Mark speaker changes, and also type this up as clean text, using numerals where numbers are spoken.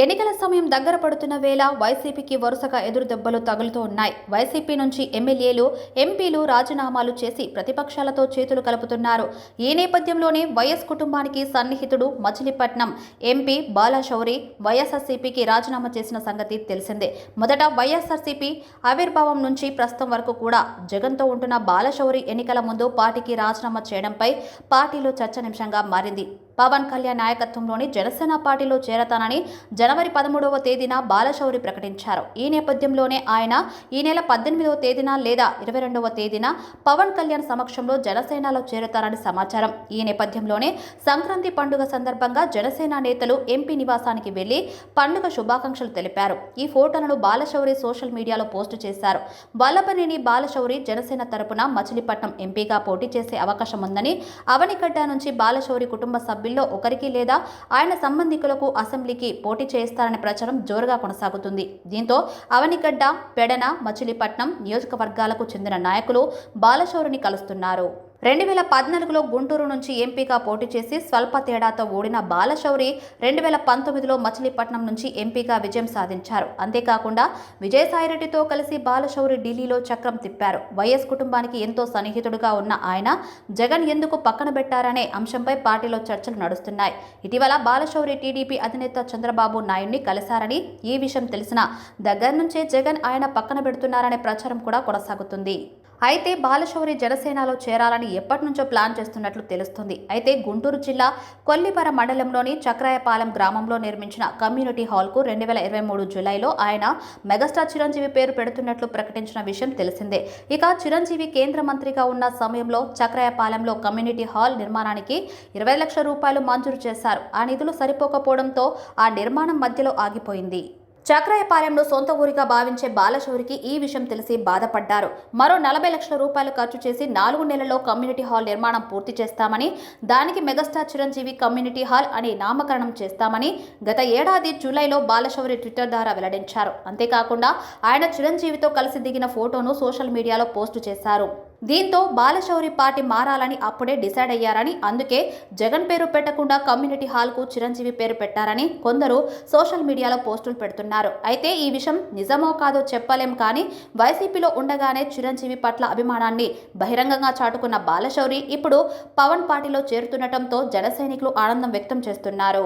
Speaker 1: ఎన్నికల సమయం దగ్గర పడుతున్న వేళ వైసీపీకి వరుసగా ఎదురు దెబ్బలు తగులుతూ ఉన్నాయి. వైసీపీ నుంచి ఎమ్మెల్యేలు, ఎంపీలు రాజీనామాలు చేసి ప్రతిపక్షాలతో చేతులు కలుపుతున్నారు. ఈ నేపథ్యంలోనే వైఎస్ కుటుంబానికి సన్నిహితుడు మచిలీపట్నం ఎంపీ బాలశౌరి వైఎస్ఆర్సీపీకి రాజీనామా చేసిన సంగతి తెలిసిందే. మొదట వైఎస్ఆర్సీపీ ఆవిర్భావం నుంచి ప్రస్తుతం వరకు కూడా జగన్తో ఉంటున్న బాలశౌరి ఎన్నికల ముందు పార్టీకి రాజీనామా చేయడంపై పార్టీలో చర్చనీయాంశంగా మారింది. పవన్ కళ్యాణ్ నాయకత్వంలోని జనసేన పార్టీలో చేరతానని జనవరి 13వ తేదీన బాలశౌరి ప్రకటించారు. ఈ నేపథ్యంలోనే ఆయన ఈ నెల 18వ తేదీన లేదా 22వ తేదీన పవన్ కళ్యాణ్ సమక్షంలో జనసేనలో చేరతారని సమాచారం. ఈ నేపథ్యంలోనే సంక్రాంతి పండుగ సందర్భంగా జనసేన నేతలు ఎంపీ నివాసానికి వెళ్లి పండుగ శుభాకాంక్షలు తెలిపారు. ఈ ఫోటోలను బాలశౌరి సోషల్ మీడియాలో పోస్టు చేశారు. వల్లభనేని బాలశౌరి జనసేన తరపున మచిలీపట్నం ఎంపీగా పోటీ చేసే అవకాశం ఉందని, అవనిగడ్డ నుంచి బాలశౌరి కుటుంబ సభ్యుల్లో ఒకరికి లేదా ఆయన సంబంధికులకు అసెంబ్లీకి పోటీ చేస్తారనే ప్రచారం జోరుగా కొనసాగుతుంది. దీంతో అవనిగడ్డ, పెడన, మచిలీపట్నం నియోజకవర్గాలకు చెందిన నాయకులు బాలశౌరిని కలుస్తున్నారు. 2014లో గుంటూరు నుంచి ఎంపీగా పోటీ చేసి స్వల్ప తేడాతో ఓడిన బాలశౌరి 2019లో మచిలీపట్నం నుంచి ఎంపీగా విజయం సాధించారు. అంతేకాకుండా విజయసాయిరెడ్డితో కలిసి బాలశౌరి ఢిల్లీలో చక్రం తిప్పారు. వైఎస్ కుటుంబానికి ఎంతో సన్నిహితుడుగా ఉన్న ఆయన జగన్ ఎందుకు పక్కన పెట్టారనే అంశంపై పార్టీలో చర్చలు నడుస్తున్నాయి. ఇటీవల బాలశౌరి టీడీపీ అధినేత చంద్రబాబు నాయుడిని కలిశారని, ఈ విషయం తెలిసిన దగ్గర నుంచే జగన్ ఆయన పక్కన పెడుతున్నారనే ప్రచారం కూడా కొనసాగుతుంది. అయితే బాలశౌరి జనసేనలో చేరాలని ఎప్పటి నుంచో ప్లాన్ చేస్తున్నట్లు తెలుస్తుంది. అయితే గుంటూరు జిల్లా కొల్లిపర మండలంలోని చక్రాయపాలెం గ్రామంలో నిర్మించిన కమ్యూనిటీ హాల్కు 2023 జూలైలో ఆయన మెగాస్టార్ చిరంజీవి పేరు పెడుతున్నట్లు ప్రకటించిన విషయం తెలిసిందే. ఇక చిరంజీవి కేంద్ర మంత్రిగా ఉన్న సమయంలో చక్రాయపాలెంలో కమ్యూనిటీ హాల్ నిర్మాణానికి 20 లక్షల రూపాయలు మంజూరు చేశారు. ఆ నిధులు సరిపోకపోవడంతో ఆ నిర్మాణం మధ్యలో ఆగిపోయింది. చక్రాయపాలెంలో సొంత ఊరిగా భావించే బాలశౌరికి ఈ విషయం తెలిసి బాధపడ్డారు. మరో 40 లక్షల రూపాయలు ఖర్చు చేసి 4 నెలల్లో కమ్యూనిటీ హాల్ నిర్మాణం పూర్తి చేస్తామని, దానికి మెగాస్టార్ చిరంజీవి కమ్యూనిటీ హాల్ అని నామకరణం చేస్తామని గత ఏడాది జూలైలో బాలశౌరి ట్విట్టర్ ద్వారా వెల్లడించారు. అంతేకాకుండా ఆయన చిరంజీవితో కలిసి దిగిన ఫోటోను సోషల్ మీడియాలో పోస్టు చేశారు. దీంతో బాలశౌరి పార్టీ మారాలని అప్పుడే డిసైడ్ అయ్యారని, అందుకే జగన్ పేరు పెట్టకుండా కమ్యూనిటీ హాల్కు చిరంజీవి పేరు పెట్టారని కొందరు సోషల్ మీడియాలో పోస్టులు పెడుతున్నారు. అయితే ఈ విషయం నిజమో కాదో చెప్పలేం, కానీ వైసీపీలో ఉండగానే చిరంజీవి పట్ల అభిమానాన్ని బహిరంగంగా చాటుకున్న బాలశౌరి ఇప్పుడు పవన్ పార్టీలో చేరుతుండటంతో జన సైనికులు ఆనందం వ్యక్తం చేస్తున్నారు.